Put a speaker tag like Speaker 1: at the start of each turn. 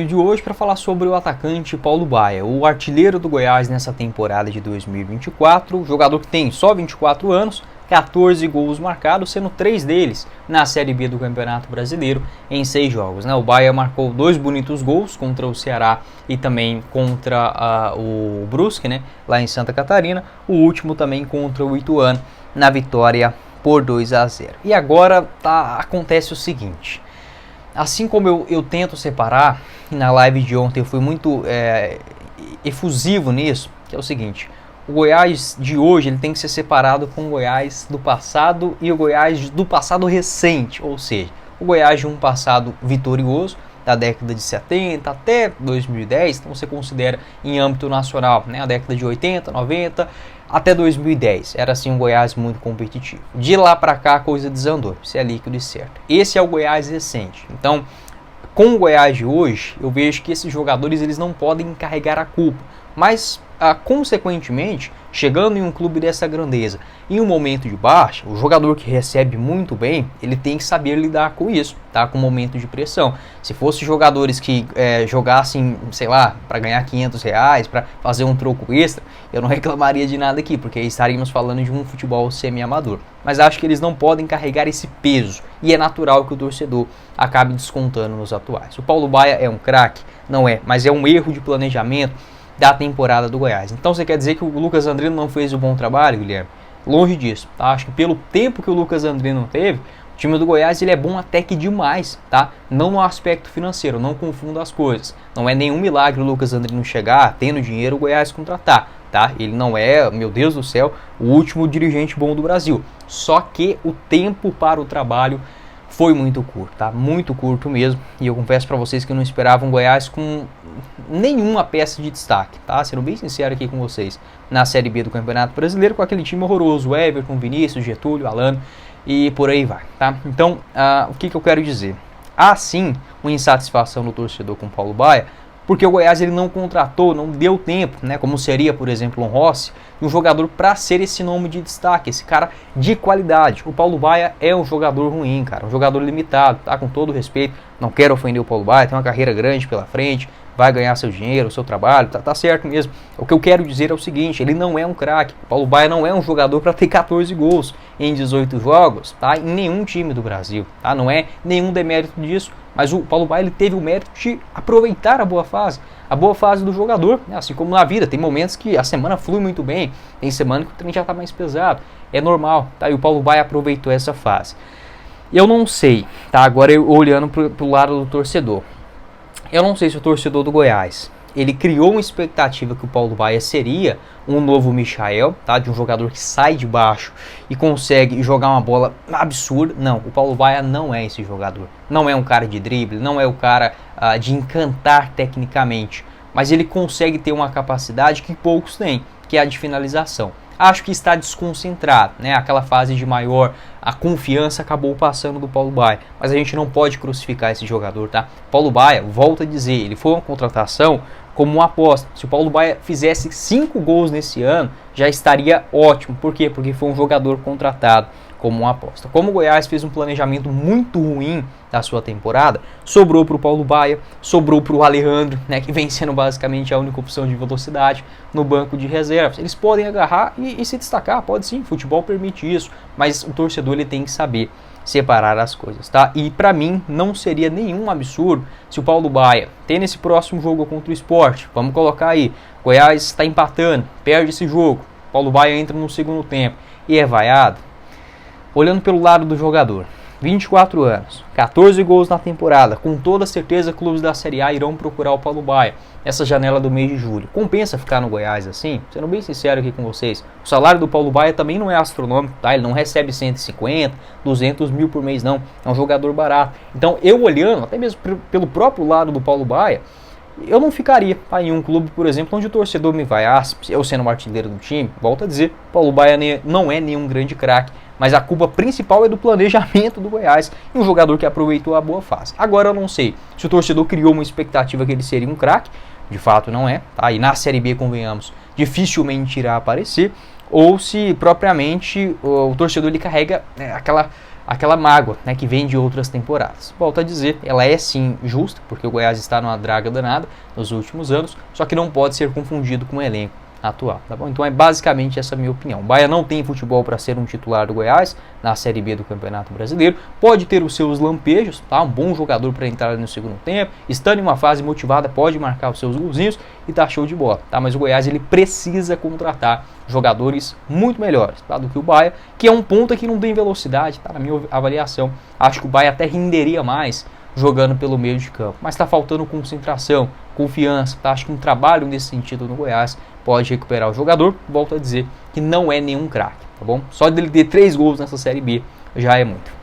Speaker 1: De hoje para falar sobre o atacante Paulo Baia, o artilheiro do Goiás nessa temporada de 2024, jogador que tem só 24 anos, 14 gols marcados, sendo 3 deles na Série B do Campeonato Brasileiro em 6 jogos. O Baia marcou 2 bonitos gols contra o Ceará e também contra o Brusque, lá em Santa Catarina, o último também contra o Ituano na vitória por 2-0. E agora acontece o seguinte. Assim como eu tento separar, na live de ontem eu fui muito efusivo nisso, que é o seguinte: o Goiás de hoje ele tem que ser separado com o Goiás do passado e o Goiás do passado recente, ou seja, o Goiás de um passado vitorioso, da década de 70 até 2010, então você considera em âmbito nacional, a década de 80, 90 até 2010, era assim um Goiás muito competitivo. De lá para cá a coisa desandou, isso é líquido e certo. Esse é o Goiás recente. Então, com o Goiás de hoje, eu vejo que esses jogadores eles não podem carregar a culpa, mas consequentemente, chegando em um clube dessa grandeza, em um momento de baixa, o jogador que recebe muito bem, ele tem que saber lidar com isso, com o momento de pressão. Se fosse jogadores que jogassem, sei lá, para ganhar R$500, para fazer um troco extra, eu não reclamaria de nada aqui, porque estaríamos falando de um futebol semi-amador. Mas acho que eles não podem carregar esse peso, e é natural que o torcedor acabe descontando nos atuais. O Paulo Baia é um craque? Não é, mas é um erro de planejamento da temporada do Goiás. Então você quer dizer que o Lucas Andrino não fez um bom trabalho, Guilherme? Longe disso, Acho que pelo tempo que o Lucas Andrino teve, o time do Goiás ele é bom até que demais, Não no aspecto financeiro, não confunda as coisas. Não é nenhum milagre o Lucas Andrino chegar, tendo dinheiro, o Goiás contratar, Ele não é, meu Deus do céu, o último dirigente bom do Brasil. Só que o tempo para o trabalho foi muito curto, Muito curto mesmo. E eu confesso para vocês que eu não esperava um Goiás com nenhuma peça de destaque, Sendo bem sincero aqui com vocês. Na Série B do Campeonato Brasileiro, com aquele time horroroso, Everton, Vinícius, Getúlio, Alano e por aí vai, Então, o que eu quero dizer? Há sim uma insatisfação do torcedor com o Paulo Baia, porque o Goiás ele não contratou, não deu tempo, como seria, por exemplo, um Rossi, um jogador para ser esse nome de destaque, esse cara de qualidade. O Paulo Baia é um jogador ruim, um jogador limitado, com todo respeito, não quero ofender o Paulo Baia, tem uma carreira grande pela frente, vai ganhar seu dinheiro, seu trabalho, tá certo mesmo. O que eu quero dizer é o seguinte, ele não é um craque, o Paulo Baia não é um jogador para ter 14 gols em 18 jogos, em nenhum time do Brasil, Não é nenhum demérito disso, mas o Paulo Baia ele teve o mérito de aproveitar a boa fase do jogador, assim como na vida, tem momentos que a semana flui muito bem, tem semana que o trem já está mais pesado, é normal, E o Paulo Baia aproveitou essa fase. Eu não sei, agora eu olhando para o lado do torcedor, eu não sei se o torcedor do Goiás, ele criou uma expectativa que o Paulo Baia seria um novo Michael, de um jogador que sai de baixo e consegue jogar uma bola absurda. Não, o Paulo Baia não é esse jogador. Não é um cara de drible, não é o cara de encantar tecnicamente, mas ele consegue ter uma capacidade que poucos têm, que é a de finalização. Acho que está desconcentrado, Aquela fase de maior a confiança acabou passando do Paulo Baia, mas a gente não pode crucificar esse jogador, Paulo Baia, volto a dizer, ele foi uma contratação como uma aposta. Se o Paulo Baia fizesse 5 gols nesse ano, já estaria ótimo. Por quê? Porque foi um jogador contratado como uma aposta. Como o Goiás fez um planejamento muito ruim da sua temporada, sobrou para o Paulo Baia, sobrou para o Alejandro, que vem sendo basicamente a única opção de velocidade no banco de reservas. Eles podem agarrar e se destacar, pode sim, futebol permite isso, mas o torcedor ele tem que saber separar as coisas, E para mim não seria nenhum absurdo se o Paulo Baia ter nesse próximo jogo contra o Sport, vamos colocar aí, Goiás está empatando, perde esse jogo, Paulo Baia entra no segundo tempo e é vaiado. Olhando pelo lado do jogador, 24 anos, 14 gols na temporada, com toda certeza clubes da Série A irão procurar o Paulo Baia nessa janela do mês de julho. Compensa ficar no Goiás assim? Sendo bem sincero aqui com vocês, o salário do Paulo Baia também não é astronômico, Ele não recebe 150, 200 mil por mês não, é um jogador barato. Então eu olhando, até mesmo pelo próprio lado do Paulo Baia, eu não ficaria em um clube, por exemplo, onde o torcedor me vaiasse, eu sendo o artilheiro do time. Volto a dizer, Paulo Baia não é nenhum grande craque, mas a culpa principal é do planejamento do Goiás e um jogador que aproveitou a boa fase. Agora eu não sei se o torcedor criou uma expectativa que ele seria um craque, de fato não é, e na Série B, convenhamos, dificilmente irá aparecer, ou se propriamente o torcedor ele carrega aquela aquela mágoa, né, que vem de outras temporadas. Volto a dizer, ela é sim justa, porque o Goiás está numa draga danada nos últimos anos, só que não pode ser confundido com o elenco atual, tá bom? Então é basicamente essa a minha opinião. O Bahia não tem futebol para ser um titular do Goiás na Série B do Campeonato Brasileiro, pode ter os seus lampejos, tá? Um bom jogador para entrar no segundo tempo, estando em uma fase motivada, pode marcar os seus golzinhos e tá show de bola, tá? Mas o Goiás ele precisa contratar jogadores muito melhores, tá? Do que o Bahia, que é um ponta que não tem velocidade, tá? Na minha avaliação, acho que o Bahia até renderia mais jogando pelo meio de campo, mas está faltando concentração, confiança, tá? Acho que um trabalho nesse sentido no Goiás pode recuperar o jogador. Volto a dizer que não é nenhum craque, tá bom? Só dele ter 3 gols nessa Série B já é muito.